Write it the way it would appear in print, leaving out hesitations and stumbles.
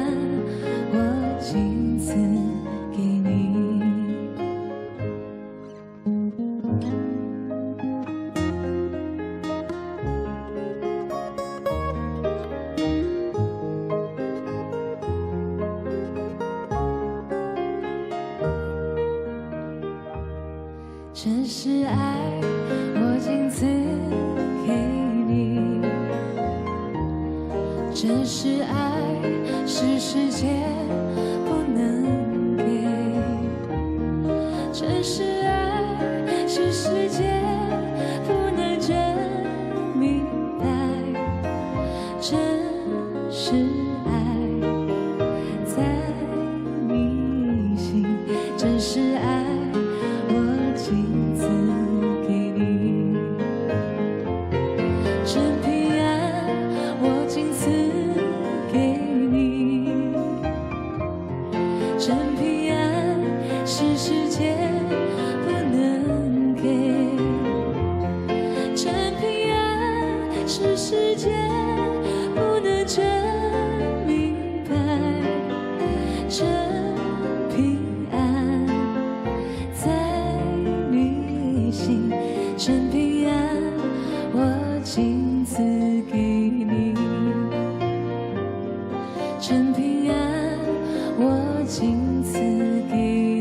安，我仅此给你。这是爱，我仅此给你。这是爱，是世界不能给。这是爱，是世界不能真明白。这是爱，在你心。这是爱，我仅此给你。真平安，我仅此给你。真平安，是世界不能给。真平安，是世界不能真明白。真平安，在你心。真平安，我仅此给你。真平安，我仅此给你。